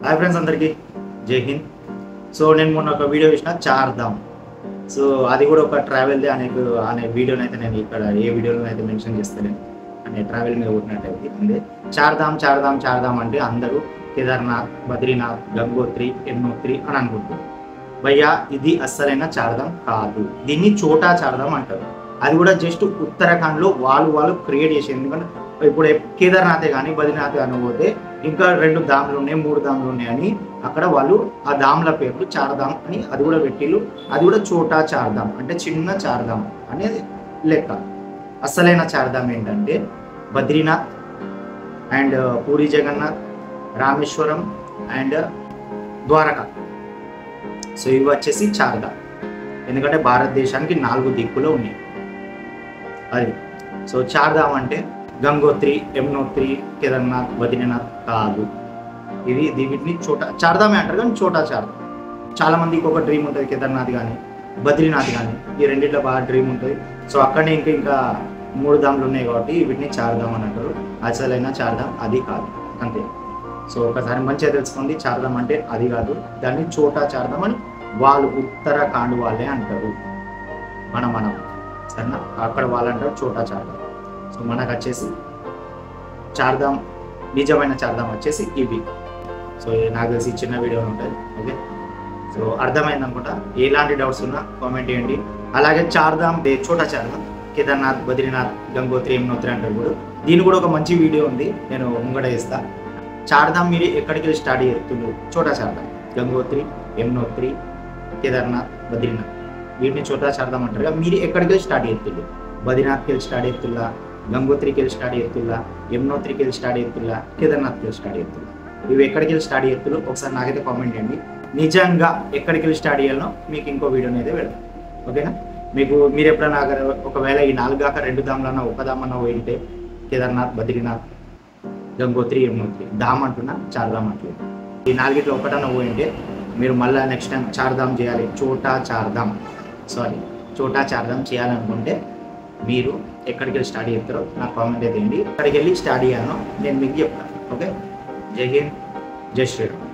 Hi friends, అందరికీ జై Hind. So నేను మొన్న ఒక వీడియో చూసిన చార్ధామ్. సో అది కూడా ఒక ట్రావెల్ది అనే వీడియోని అయితే నేను ఇక్కడ ఏ వీడియోలో అయితే మెన్షన్ చేస్తాను అనే ట్రావెల్ మీద కొట్టినట్టయితే ఉంది. చార్ధామ్ చార్ధామ్ చార్ధామ్ అంటే అందరూ కేదార్నాథ్, బద్రీనాథ్, గంగోత్రి, యమునోత్రి అని అనుకుంటారు. భయ్యా, ఇది అస్సలైన చార్ధామ్ కాదు. దీన్ని చోటా చార్ధామ్ అంటారు. అది కూడా జస్ట్ ఉత్తరాఖండ్లో వాళ్ళు క్రియేట్ చేసేది. ఎందుకంటే ఇప్పుడు కేదార్నాథే కానీ బద్రీనాథ్ కానీ పోతే ఇంకా 2 ధామ్లు ఉన్నాయి, 3 ధామ్లు ఉన్నాయని అక్కడ వాళ్ళు ఆ ధామ్ల పేర్లు చార్ధామ్ అని అది కూడా పెట్టిళ్ళు. అది కూడా చోటా చార్ధామ్ అంటే చిన్న చార్ధామ్ అనేది లెక్క. అసలైన చార్ధామ్ ఏంటంటే Badrinath and Puri Jagannath, Rameswaram and Dwarka. So ఇవి వచ్చేసి చార్ధామ్. ఎందుకంటే భారతదేశానికి 4 దిక్కులు ఉన్నాయి అది. సో చార్ధామ్ అంటే గంగోత్రి, యమునోత్రి, కేదార్నాథ్, బద్రీనాథ్ కాదు. వీటిని చోటా చార్ధామే అంటారు, కానీ చోటా చార్ధామ్. చాలా మందికి ఒక డ్రీమ్ ఉంటుంది, కేదార్నాథ్ కానీ బద్రీనాథ్ కానీ ఈ రెండిట్లో బాగా డ్రీమ్ ఉంటుంది. సో అక్కడనే ఇంకా 3 ధామ్లు ఉన్నాయి కాబట్టి వీటిని చార్ధామ్ అని అంటారు. అసలైన చార్ధామ్ అది కాదు, అంతే. సో ఒకసారి మంచిగా తెలుసుకోండి, చార్ధామ్ అంటే అది కాదు, దాన్ని చోటా చార్ధామ్ అని వాళ్ళు ఉత్తరాఖండ్ వాళ్ళే అంటారు. మనం సరేనా, అక్కడ వాళ్ళు అంటారు చోటా చార్ధామ్. సో మనకు వచ్చేసి చార్ధామ్, నిజమైన చార్ధామ్ వచ్చేసి ఇవి. సో నాకు తెలిసి చిన్న వీడియో ఉంటుంది. ఓకే, సో అర్థమైంది అనుకుంటా. ఎలాంటి డౌట్స్ ఉన్నా కామెంట్ చేయండి. అలాగే చార్ధామ్ చోటా చార్ధామ్, కేదార్నాథ్, బద్రీనాథ్, గంగోత్రి, యమునోత్రి అంటారు కూడా. దీని కూడా ఒక మంచి వీడియో ఉంది, నేను ముంగడ ఇస్తా. చార్ధామ్ మీరు ఎక్కడికి వెళ్ళి స్టార్ట్ చేస్తున్నారు? చోటా చార్ధామ్, గంగోత్రి, యమునోత్రి, కేదార్నాథ్, బద్రీనాథ్, వీటిని చోటా చార్ధామ్ అంటారు. మీరు ఎక్కడికి వెళ్ళి స్టార్ట్ చేస్తున్నారు? బద్రీనాథ్కి వెళ్ళి స్టార్ట్ చేస్తున్నా, గంగోత్రికి వెళ్ళి స్టార్ట్ చేస్తున్నా, యమునోత్రికి వెళ్ళి స్టార్ట్ చేస్తున్నా, కేదార్నాథ్కి వెళ్ళి స్టార్ట్ చేస్తున్నా. ఇవి ఎక్కడికి వెళ్ళి స్టార్ట్ చేస్తున్నారు ఒకసారి నాకైతే కామెంట్ చేయండి. నిజంగా ఎక్కడికి వెళ్ళి స్టార్ట్ చేయాలనో మీకు ఇంకో వీడియోని అయితే పెడతాం. ఓకేనా? మీరు ఎప్పుడైనా ఒకవేళ ఈ 4 కాక 2 ధామ్లన్నా 1 ధామ్ అన్నా పోయింటే, కేదార్నాథ్, బద్రీనాథ్, గంగోత్రి, యమునోత్రి, ధామ్ అంటున్నా, చార్ధామ్ అంటున్నా, ఈ 4 ఒకటన్నా పోయింటే మీరు మళ్ళీ నెక్స్ట్ టైం చార్ధామ్ చేయాలి, చోటా చార్ధామ్ చేయాలనుకుంటే మీరు ఎక్కడికి వెళ్ళి స్టార్ట్ చేస్తారో నాకు కామెంట్ అయితే చేయండి. ఎక్కడికి వెళ్ళి స్టార్ట్ చేయాలో నేను మీకు చెప్తాను. ఓకే, జై హింద్, జై శ్రీరామ్.